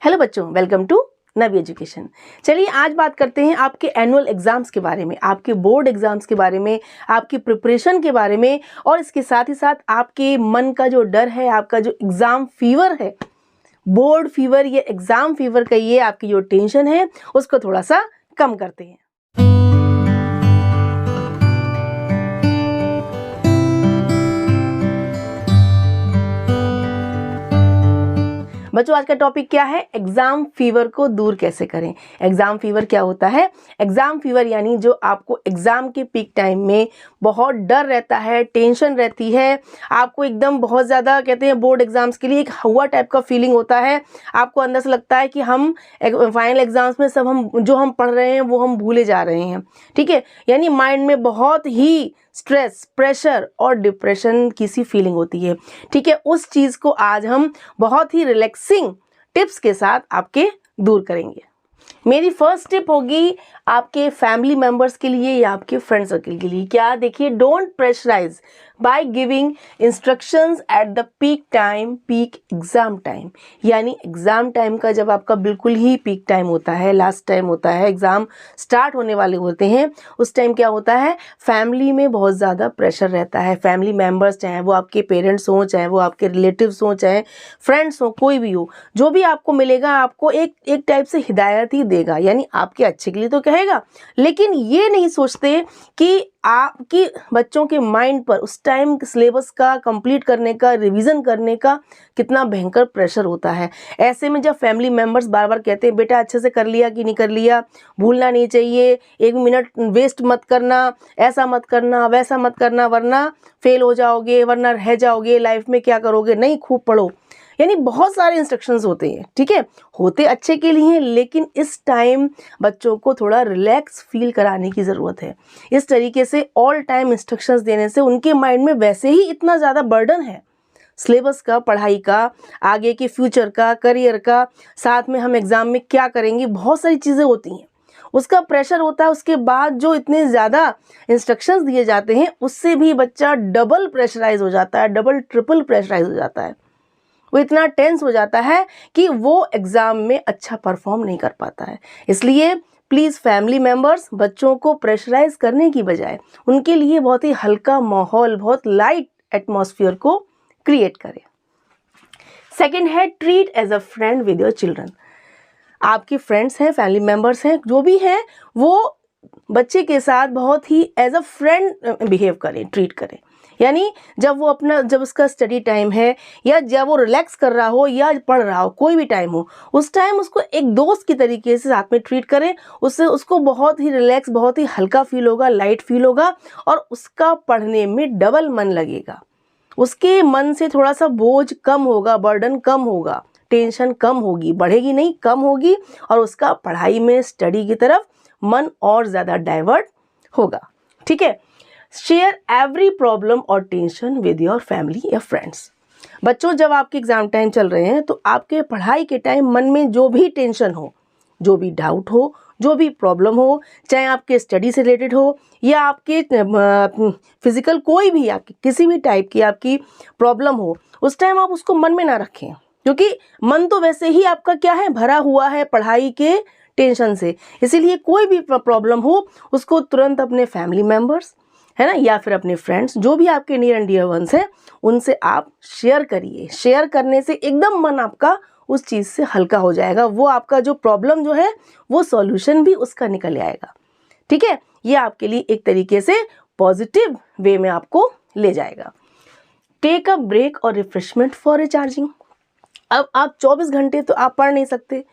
Hello बच्चों, welcome to Navi education. चलिए आज बात करते हैं आपके एनुअल एग्जाम्स के बारे में, आपके बोर्ड एग्जाम्स के बारे में, आपकी प्रिपरेशन के बारे में और इसके साथ ही साथ आपके मन का जो डर है, आपका जो एग्ज़ाम फीवर है, बोर्ड फीवर या एग्ज़ाम फीवर कहिए, आपकी जो टेंशन है उसको थोड़ा सा कम करते हैं। बच्चों आज का टॉपिक क्या है? एग्जाम फीवर को दूर कैसे करें। एग्जाम फीवर क्या होता है? एग्जाम फीवर यानी जो आपको एग्जाम के पीक टाइम में बहुत डर रहता है, टेंशन रहती है, आपको एकदम बहुत ज़्यादा कहते हैं बोर्ड एग्जाम्स के लिए एक हुआ टाइप का फीलिंग होता है। आपको अंदर से लगता है कि हम फाइनल एग्जाम्स में सब हम पढ़ रहे हैं वो हम भूले जा रहे हैं। ठीक है, यानी माइंड में बहुत ही स्ट्रेस, प्रेशर और डिप्रेशन की सी फीलिंग होती है। ठीक है, उस चीज़ को आज हम बहुत ही रिलैक्सिंग टिप्स के साथ आपके दूर करेंगे। मेरी फर्स्ट टिप होगी आपके फैमिली मेम्बर्स के लिए या आपके फ्रेंड सर्कल के लिए। क्या? देखिए, don't pressurise by giving instructions at the peak time, peak exam time. यानी एग्ज़ाम टाइम का जब आपका बिल्कुल ही पीक टाइम होता है, लास्ट टाइम होता है, एग्ज़ाम स्टार्ट होने वाले होते हैं, उस टाइम क्या होता है, फैमिली में बहुत ज़्यादा प्रेशर रहता है। फैमिली मेम्बर्स, चाहे वो आपके पेरेंट्स हों, चाहे वो आपके रिलेटिव्स हों, चाहे फ्रेंड्स हों, कोई भी हो, जो भी आपको मिलेगा आपको एक टाइप से हिदायत ही देगा, यानी आपके अच्छे के लिए तो कहेगा, लेकिन ये नहीं सोचते कि आपकी बच्चों के माइंड पर उस टाइम सिलेबस का कंप्लीट करने का, रिवीजन करने का कितना भयंकर प्रेशर होता है। ऐसे में जब फैमिली मेम्बर्स बार बार कहते हैं बेटा अच्छे से कर लिया कि नहीं कर लिया, भूलना नहीं चाहिए, एक मिनट वेस्ट मत करना, ऐसा मत करना, वैसा मत करना, वरना फेल हो जाओगे, वरना रह जाओगे, लाइफ में क्या करोगे, नहीं खूब पढ़ो, यानी बहुत सारे इंस्ट्रक्शंस होते हैं। ठीक है, होते अच्छे के लिए हैं, लेकिन इस टाइम बच्चों को थोड़ा रिलैक्स फील कराने की ज़रूरत है। इस तरीके से ऑल टाइम इंस्ट्रक्शंस देने से उनके माइंड में वैसे ही इतना ज़्यादा बर्डन है सिलेबस का, पढ़ाई का, आगे के फ्यूचर का, करियर का, साथ में हम एग्ज़ाम में क्या करेंगे, बहुत सारी चीज़ें होती हैं, उसका प्रेशर होता है। उसके बाद जो इतने ज़्यादा इंस्ट्रक्शंस दिए जाते हैं उससे भी बच्चा डबल प्रेशराइज हो जाता है, डबल ट्रिपल प्रेशराइज हो जाता है। वो इतना टेंस हो जाता है कि वो एग्ज़ाम में अच्छा परफॉर्म नहीं कर पाता है। इसलिए प्लीज़ फैमिली मेम्बर्स बच्चों को प्रेशराइज करने की बजाय उनके लिए बहुत ही हल्का माहौल, बहुत लाइट एटमॉस्फेयर को क्रिएट करें। सेकंड है, treat as a friend with your children. आपके फ्रेंड्स हैं, फैमिली मेम्बर्स हैं, जो भी हैं, वो बच्चे के साथ बहुत ही एज अ फ्रेंड बिहेव करें, ट्रीट करें। यानी जब उसका स्टडी टाइम है या जब वो रिलैक्स कर रहा हो या पढ़ रहा हो, कोई भी टाइम हो, उस टाइम उसको एक दोस्त की तरीके से साथ में ट्रीट करें। उससे उसको बहुत ही रिलैक्स, बहुत ही हल्का फील होगा, लाइट फील होगा और उसका पढ़ने में डबल मन लगेगा। उसके मन से थोड़ा सा बोझ कम होगा, बर्डन कम होगा, टेंशन कम होगी, बढ़ेगी नहीं, कम होगी और उसका पढ़ाई में, स्टडी की तरफ मन और ज़्यादा डाइवर्ट होगा। ठीक है, शेयर एवरी प्रॉब्लम और टेंशन विद योर फैमिली या फ्रेंड्स। बच्चों जब आपके एग्ज़ाम टाइम चल रहे हैं तो आपके पढ़ाई के टाइम मन में जो भी टेंशन हो, जो भी डाउट हो, जो भी प्रॉब्लम हो, चाहे आपके स्टडी से रिलेटेड हो या आपके फिज़िकल कोई भी आपकी किसी भी टाइप की आपकी प्रॉब्लम हो, उस टाइम आप उसको मन में ना रखें, क्योंकि मन तो वैसे ही आपका क्या है, भरा हुआ है पढ़ाई के टेंशन से। इसीलिए कोई भी प्रॉब्लम हो उसको तुरंत अपने फैमिली मेम्बर्स है ना, या फिर अपने फ्रेंड्स, जो भी आपके नियर एंड डियर वंस हैं, उनसे आप शेयर करिए। शेयर करने से एकदम मन आपका उस चीज़ से हल्का हो जाएगा, वो आपका जो प्रॉब्लम जो है वो सॉल्यूशन भी उसका निकल आएगा। ठीक है, ये आपके लिए एक तरीके से पॉजिटिव वे में आपको ले जाएगा। टेक अ ब्रेक और रिफ्रेशमेंट फॉर रिचार्जिंग। अब आप 24 घंटे तो आप पढ़ नहीं सकते।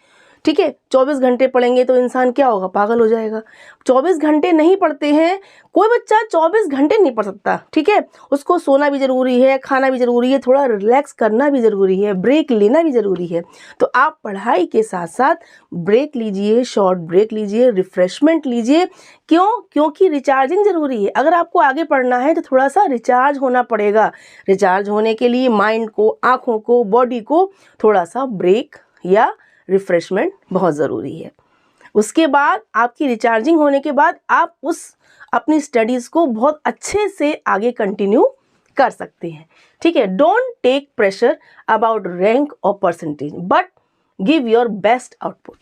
ठीक है, 24 घंटे पढ़ेंगे तो इंसान क्या होगा, पागल हो जाएगा। 24 घंटे नहीं पढ़ते हैं, कोई बच्चा 24 घंटे नहीं पढ़ सकता। ठीक है, उसको सोना भी ज़रूरी है, खाना भी ज़रूरी है, थोड़ा रिलैक्स करना भी ज़रूरी है, ब्रेक लेना भी ज़रूरी है। तो आप पढ़ाई के साथ साथ ब्रेक लीजिए, शॉर्ट ब्रेक लीजिए, रिफ्रेशमेंट लीजिए। क्यों? क्योंकि रिचार्जिंग ज़रूरी है। अगर आपको आगे पढ़ना है तो थोड़ा सा रिचार्ज होना पड़ेगा। रिचार्ज होने के लिए माइंड को, आँखों को, बॉडी को थोड़ा सा ब्रेक या रिफ्रेशमेंट बहुत ज़रूरी है। उसके बाद आपकी रिचार्जिंग होने के बाद आप अपनी स्टडीज़ को बहुत अच्छे से आगे कंटिन्यू कर सकते हैं। ठीक है, don't take pressure about rank और percentage, but give your best output.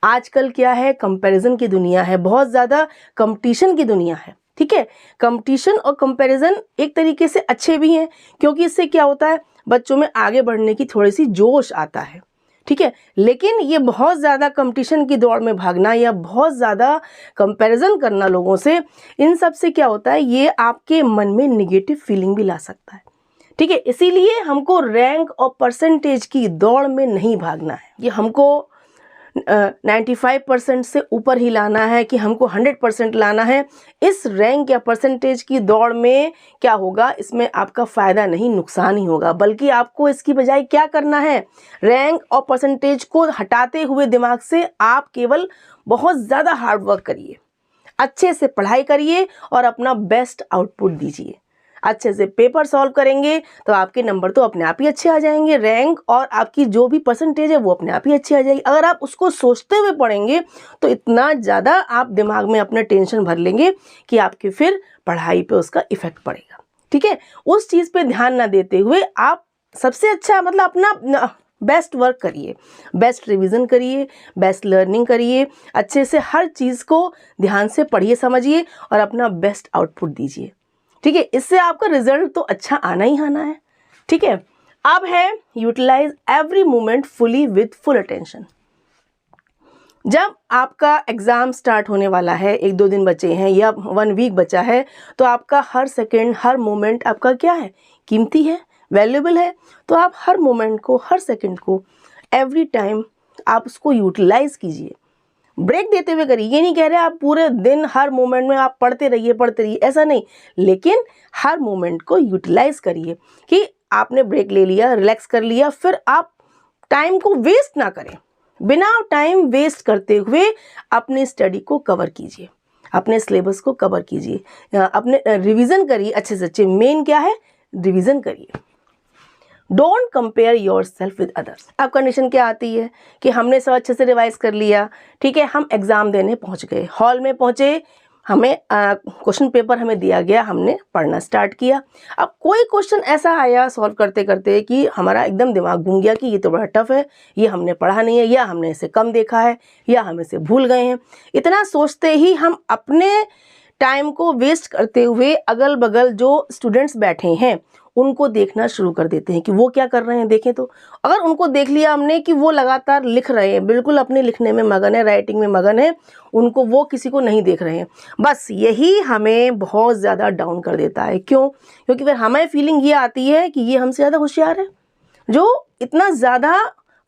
आजकल क्या है, कंपैरिजन की दुनिया है, बहुत ज़्यादा कंपटीशन की दुनिया है, ठीक है। कंपटीशन और कंपैरिजन एक तरीके से अच्छे भी हैं, क्योंकि इससे क्या होता है, बच्चों में आगे बढ़ने की थोड़ी सी जोश आता है, ठीक है। लेकिन ये बहुत ज़्यादा कंपटीशन की दौड़ में भागना या बहुत ज़्यादा कंपैरिजन करना लोगों से, इन सब से क्या होता है, ये आपके मन में निगेटिव फीलिंग भी ला सकता है, ठीक है। इसीलिए हमको रैंक और परसेंटेज की दौड़ में नहीं भागना है। ये हमको 95% से ऊपर ही लाना है कि हमको 100% लाना है। इस रैंक या परसेंटेज की दौड़ में क्या होगा, इसमें आपका फ़ायदा नहीं, नुकसान ही होगा। बल्कि आपको इसकी बजाय क्या करना है, रैंक और परसेंटेज को हटाते हुए दिमाग से आप केवल बहुत ज़्यादा हार्ड वर्क करिए, अच्छे से पढ़ाई करिए और अपना बेस्ट आउटपुट दीजिए। अच्छे से पेपर सॉल्व करेंगे तो आपके नंबर तो अपने आप ही अच्छे आ जाएंगे, रैंक और आपकी जो भी परसेंटेज है वो अपने आप ही अच्छी आ जाएगी। अगर आप उसको सोचते हुए पढ़ेंगे तो इतना ज़्यादा आप दिमाग में अपना टेंशन भर लेंगे कि आपके फिर पढ़ाई पे उसका इफ़ेक्ट पड़ेगा, ठीक है। उस चीज़ पे ध्यान ना देते हुए आप सबसे अच्छा मतलब अपना बेस्ट वर्क करिए, बेस्ट रिवीजन करिए, बेस्ट लर्निंग करिए, अच्छे से हर चीज़ को ध्यान से पढ़िए, समझिए और अपना बेस्ट आउटपुट दीजिए, ठीक है। इससे आपका रिजल्ट तो अच्छा आना ही आना है, ठीक है। अब है utilise every moment fully with full attention. जब आपका एग्ज़ाम स्टार्ट होने वाला है, 1-2 दिन बचे हैं या 1 वीक बचा है, तो आपका हर सेकेंड, हर मोमेंट आपका क्या है, कीमती है, वैल्यूएबल है। तो आप हर मोमेंट को, हर सेकेंड को, एवरी टाइम आप उसको यूटिलाइज कीजिए। ब्रेक देते हुए करिए, ये नहीं कह रहे आप पूरे दिन हर मोमेंट में आप पढ़ते रहिए, ऐसा नहीं, लेकिन हर मोमेंट को यूटिलाइज करिए कि आपने ब्रेक ले लिया, रिलैक्स कर लिया, फिर आप टाइम को वेस्ट ना करें। बिना टाइम वेस्ट करते हुए अपनी स्टडी को कवर कीजिए, अपने सिलेबस को कवर कीजिए, अपने रिवीजन करिए अच्छे से अच्छे। मेन क्या है, रिवीजन करिए। Don't compare your self with others. अब कंडीशन क्या आती है कि हमने सब अच्छे से रिवाइज कर लिया, ठीक है, हम एग्ज़ाम देने पहुंच गए, हॉल में पहुंचे, हमें क्वेश्चन पेपर हमें दिया गया, हमने पढ़ना स्टार्ट किया। अब कोई क्वेश्चन ऐसा आया सॉल्व करते करते कि हमारा एकदम दिमाग घूम गया कि ये तो बड़ा टफ है, ये हमने पढ़ा नहीं है, या हमने इसे कम देखा है, या हम इसे भूल गए हैं। इतना सोचते ही हम अपने टाइम को वेस्ट करते हुए अगल बगल जो स्टूडेंट्स बैठे हैं उनको देखना शुरू कर देते हैं कि वो क्या कर रहे हैं। देखें तो अगर उनको देख लिया हमने कि वो लगातार लिख रहे हैं, बिल्कुल अपने लिखने में मगन है, राइटिंग में मगन है, उनको वो किसी को नहीं देख रहे हैं, बस यही हमें बहुत ज़्यादा डाउन कर देता है। क्यों? क्योंकि फिर हमें फीलिंग ये आती है कि ये हमसे ज़्यादा होशियार है, जो इतना ज़्यादा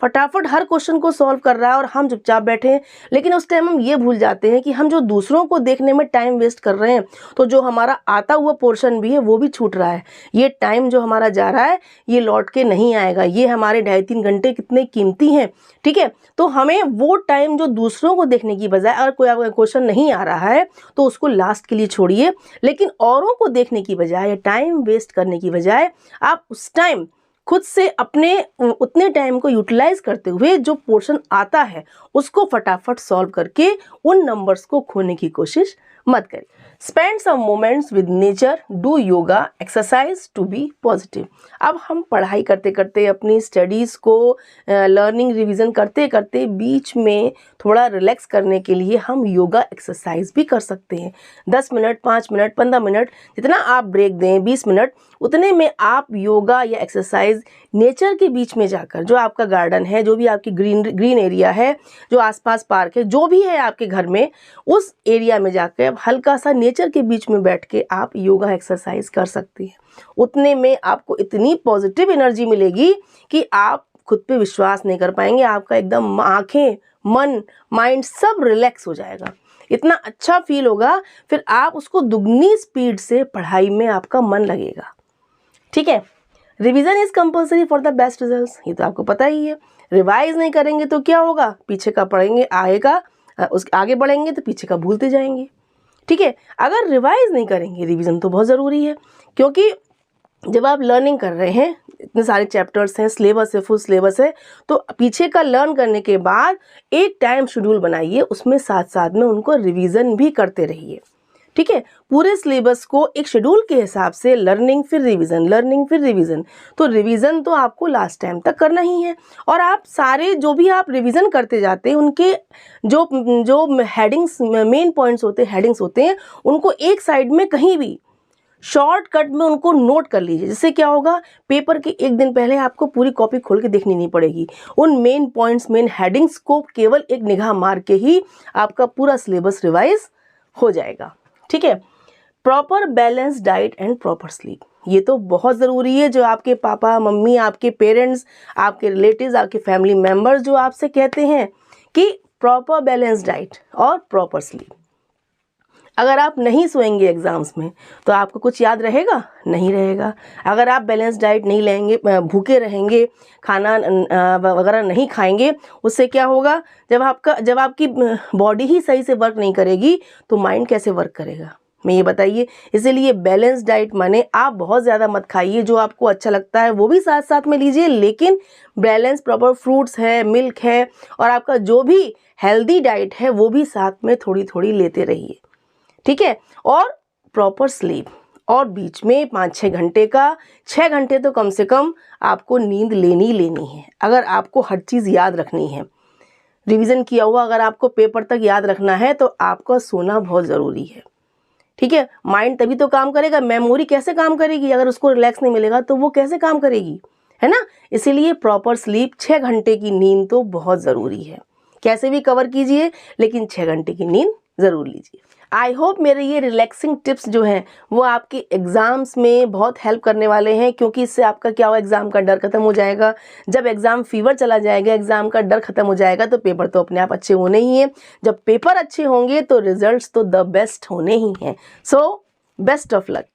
फटाफट हर क्वेश्चन को सॉल्व कर रहा है और हम चुपचाप बैठे हैं। लेकिन उस टाइम हम ये भूल जाते हैं कि हम जो दूसरों को देखने में टाइम वेस्ट कर रहे हैं, तो जो हमारा आता हुआ पोर्शन भी है वो भी छूट रहा है। ये टाइम जो हमारा जा रहा है ये लौट के नहीं आएगा। ये हमारे 2.5-3 घंटे कितने कीमती हैं, ठीक है। तो हमें वो टाइम जो दूसरों को देखने की बजाय, अगर कोई आपका क्वेश्चन नहीं आ रहा है तो उसको लास्ट के लिए छोड़िए, लेकिन औरों को देखने की बजाय, टाइम वेस्ट करने की बजाय आप उस टाइम खुद से अपने उतने टाइम को यूटिलाइज करते हुए जो पोर्शन आता है उसको फटाफट सॉल्व करके उन नंबर्स को खोने की कोशिश मत करें। Spend some moments with nature, do yoga, exercise to be positive. अब हम पढ़ाई करते करते, अपनी स्टडीज़ को लर्निंग रिवीजन करते करते बीच में थोड़ा रिलैक्स करने के लिए हम योगा एक्सरसाइज भी कर सकते हैं। 10 मिनट, 5 मिनट, 15 मिनट, जितना आप ब्रेक दें, 20 मिनट, उतने में आप योगा या एक्सरसाइज नेचर के बीच में जाकर, जो आपका गार्डन है, जो भी आपकी ग्रीन एरिया है, जो आसपास पार्क है, जो भी है आपके घर में, उस एरिया में जाकर हल्का सा नेचर के बीच में बैठ के आप योगा एक्सरसाइज कर सकती हैं। उतने में आपको इतनी पॉजिटिव एनर्जी मिलेगी कि आप खुद पे विश्वास नहीं कर पाएंगे। आपका एकदम आँखें, मन, माइंड सब रिलैक्स हो जाएगा, इतना अच्छा फील होगा। फिर आप उसको दुगनी स्पीड से पढ़ाई में आपका मन लगेगा, ठीक है। Revision is compulsory for the best results, ये तो आपको पता ही है। रिवाइज नहीं करेंगे तो क्या होगा, पीछे का पढ़ेंगे, उसके आगे बढ़ेंगे तो पीछे का भूलते जाएंगे, ठीक है। अगर रिवाइज नहीं करेंगे, रिवीजन तो बहुत ज़रूरी है, क्योंकि जब आप लर्निंग कर रहे हैं, इतने सारे चैप्टर्स हैं, सिलेबस है, फुल सिलेबस है, तो पीछे का लर्न करने के बाद एक टाइम शेड्यूल बनाइए, उसमें साथ साथ में उनको रिवीजन भी करते रहिए, ठीक है, पूरे सिलेबस को एक शेड्यूल के हिसाब से लर्निंग फिर रिवीजन, लर्निंग फिर रिवीजन। तो रिवीजन तो आपको लास्ट टाइम तक करना ही है, और आप सारे जो भी आप रिवीजन करते जाते हैं उनके जो जो हेडिंग्स, मेन पॉइंट्स होते हैं, हेडिंग्स होते हैं, उनको एक साइड में कहीं भी शॉर्टकट में उनको नोट कर लीजिए। जिससे क्या होगा, पेपर के एक दिन पहले आपको पूरी कॉपी खोल के देखनी नहीं पड़ेगी। उन मेन पॉइंट्स, मेन हेडिंग्स को केवल एक निगाह मार के ही आपका पूरा सिलेबस रिवाइज हो जाएगा। ठीक है, proper balance diet and proper sleep, ये तो बहुत ज़रूरी है। जो आपके पापा मम्मी, आपके पेरेंट्स, आपके रिलेटिव्स, आपके फैमिली मेम्बर्स जो आपसे कहते हैं कि प्रॉपर बैलेंस डाइट और प्रॉपर स्लीप, अगर आप नहीं सोएंगे एग्ज़ाम्स में तो आपको कुछ याद रहेगा? नहीं रहेगा। अगर आप बैलेंस डाइट नहीं लेंगे, भूखे रहेंगे, खाना वगैरह नहीं खाएंगे, उससे क्या होगा, जब आपकी बॉडी ही सही से वर्क नहीं करेगी तो माइंड कैसे वर्क करेगा, मैं ये बताइए। इसीलिए बैलेंस डाइट माने आप बहुत ज़्यादा मत खाइए, जो आपको अच्छा लगता है वो भी साथ साथ में लीजिए, लेकिन बैलेंस प्रॉपर फ्रूट्स है, मिल्क है, और आपका जो भी हेल्दी डाइट है वो भी साथ में थोड़ी थोड़ी लेते रहिए। ठीक है, और प्रॉपर स्लीप, और बीच में 5-6 घंटे का, 6 घंटे तो कम से कम आपको नींद लेनी है। अगर आपको हर चीज़ याद रखनी है, रिवीजन किया हुआ अगर आपको पेपर तक याद रखना है तो आपका सोना बहुत ज़रूरी है। ठीक है, माइंड तभी तो काम करेगा, मेमोरी कैसे काम करेगी अगर उसको रिलैक्स नहीं मिलेगा, तो वो कैसे काम करेगी, है ना। इसीलिए प्रॉपर स्लीप, 6 घंटे की नींद तो बहुत ज़रूरी है। कैसे भी कवर कीजिए, लेकिन 6 घंटे की नींद ज़रूर लीजिए। आई होप मेरे ये रिलैक्सिंग टिप्स जो हैं वो आपके एग्ज़ाम्स में बहुत हेल्प करने वाले हैं, क्योंकि इससे आपका क्या हुआ, एग्ज़ाम का डर खत्म हो जाएगा। जब एग्ज़ाम फीवर चला जाएगा, एग्ज़ाम का डर खत्म हो जाएगा, तो पेपर तो अपने आप अच्छे होने ही हैं। जब पेपर अच्छे होंगे तो रिजल्ट्स तो द बेस्ट होने ही हैं। So best of luck.